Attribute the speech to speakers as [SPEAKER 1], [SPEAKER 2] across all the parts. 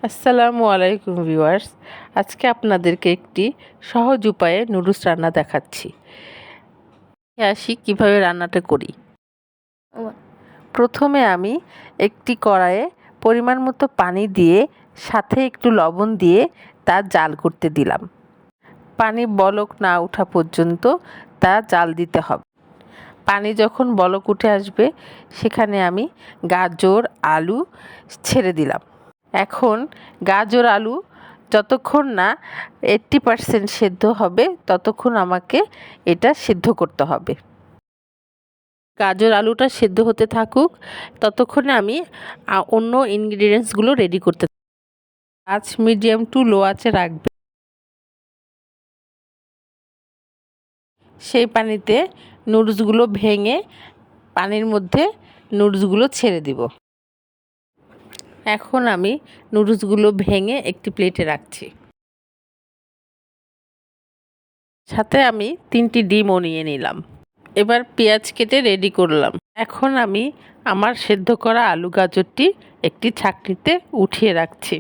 [SPEAKER 1] আসসালামু আলাইকুম ভিউয়ার্স। আজকে আপনাদেরকে একটি সহজ উপায়ে নুডলস রান্না দেখাচ্ছি। আসি কিভাবে রান্নাটা করি। প্রথমে আমি একটি কড়াইয়ে পরিমাণ মতো পানি দিয়ে সাথে একটু লবণ দিয়ে তা জাল করতে দিলাম। পানি বলক না ওঠা পর্যন্ত তা জাল দিতে হবে। পানি যখন বলক উঠে আসবে সেখানে আমি গাজর আলু ছেড়ে দিলাম। এখন গাজর আলু যতক্ষণ না 80% সেদ্ধ হবে ততক্ষণ আমাকে এটা সিদ্ধ করতে হবে। গাজর আলুটা সেদ্ধ হতে থাকুক, ততক্ষণে আমি অন্য ইনগ্রিডিয়েন্টসগুলো রেডি করতে আঁচ মিডিয়াম টু লো আঁচে রাখবে। সেই পানিতে নুডলসগুলো ভেঙে পানির মধ্যে নুডলসগুলো ছেড়ে দিব। এখন আমি নুডলসগুলো ভেঙে একটি প্লেটে রাখছি। সাথে আমি 3টি ডিমও নিয়ে নিলাম। এবার পেঁয়াজ কেটে রেডি করলাম। এখন আমি আমার সেদ্ধ করা আলু গাজরটি একটি ছাঁকনিতে উঠিয়ে রাখছি।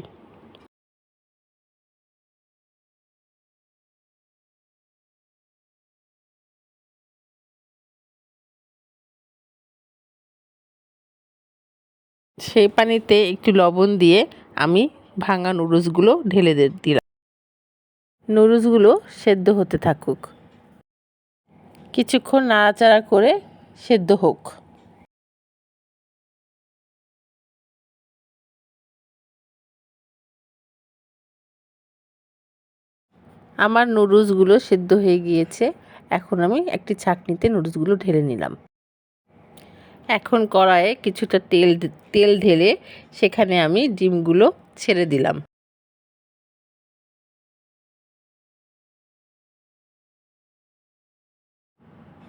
[SPEAKER 1] সেই পানিতে একটু লবণ দিয়ে আমি ভাঙা নুডলসগুলো ঢেলে দিলাম। নুডলসগুলো সেদ্ধ হতে থাকুক, কিছুক্ষণ নাড়াচাড়া করে সেদ্ধ হোক। আমার নুডলসগুলো সেদ্ধ হয়ে গিয়েছে। এখন আমি একটি ছাঁকনিতে নুডলসগুলো ঢেলে নিলাম। এখন কড়াইয়ে কিছুটা তেল ঢেলে সেখানে আমি ডিমগুলো ছেড়ে দিলাম।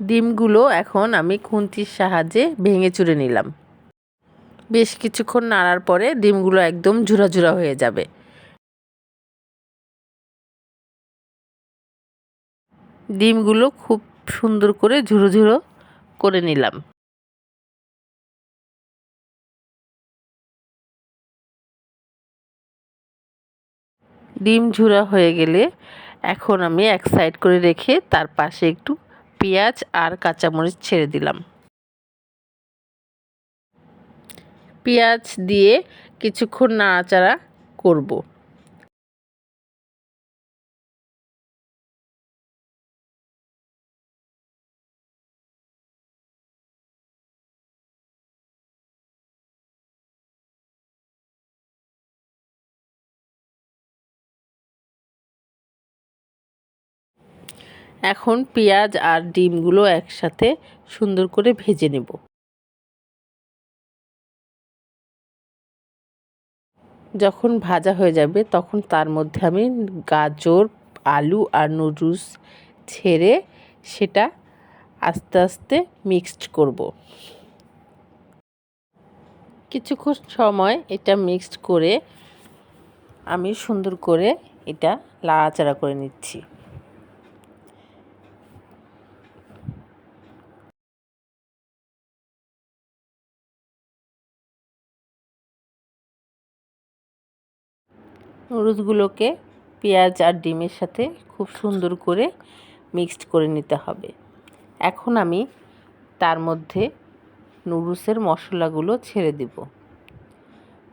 [SPEAKER 1] ডিমগুলো এখন আমি খুন্তির সাহায্যে ভেঙে চুরে নিলাম। বেশ কিছুক্ষণ নাড়ার পরে ডিমগুলো একদম ঝুরা ঝুরা হয়ে যাবে। ডিমগুলো খুব সুন্দর করে ঝুরো ঝুরো করে নিলাম। ডিম ঝুরা হয়ে গেলে এখন আমি এক সাইড করে রেখে তার পাশে একটু পেঁয়াজ আর কাঁচামরিচ ছেড়ে দিলাম। পেঁয়াজ দিয়ে কিছুক্ষণ নাড়াচাড়া করব। এখন পেঁয়াজ আর ডিমগুলো একসাথে সুন্দর করে ভেজে নেব। যখন ভাজা হয়ে যাবে তখন তার মধ্যে আমি গাজর আলু আর নুডলস ছেড়ে সেটা আস্তে আস্তে মিক্সড করব। কিছুক্ষণ সময় এটা মিক্সড করে আমি সুন্দর করে এটা নাড়াচাড়া করে নিচ্ছি। নুডলসগুলোকে পেঁয়াজ আর ডিমের সাথে খুব সুন্দর করে মিক্সড করে নিতে হবে। এখন আমি তার মধ্যে নুডলসের মশলাগুলো ছেড়ে দেব।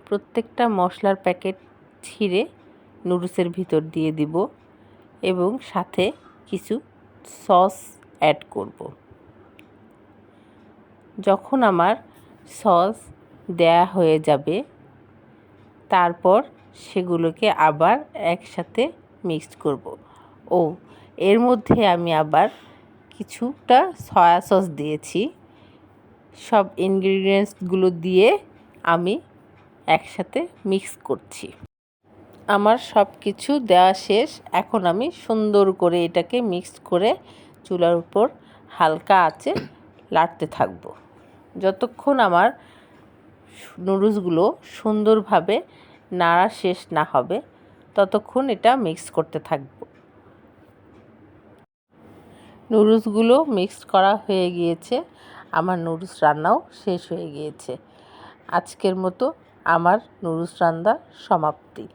[SPEAKER 1] প্রত্যেকটা মশলার প্যাকেট ছিঁড়ে নুডলসের ভিতর দিয়ে দিব এবং সাথে কিছু সস অ্যাড করব। যখন আমার সস দেয়া হয়ে যাবে তারপর সেগুলোকে আবার একসাথে মিক্সড করব। ও এর মধ্যে আমি আবার কিছুটা সয়া সস দিয়েছি। সব ইনগ্রিডিয়েন্টসগুলো দিয়ে আমি একসাথে মিক্স করছি। আমার সব কিছু দেওয়া শেষ। এখন আমি সুন্দর করে এটাকে মিক্স করে চুলার উপর হালকা আঁচে নাড়তে থাকব। যতক্ষণ আমার নুডলসগুলো সুন্দরভাবে নাড়া শেষ না হবে ততক্ষণ এটা মিক্স করতে থাকব। নুডলসগুলো মিক্স করা হয়ে গিয়েছে। আমার নুডলস রান্নাও শেষ হয়ে গিয়েছে। আজকের মতো আমার নুডলস রান্না সমাপ্তি।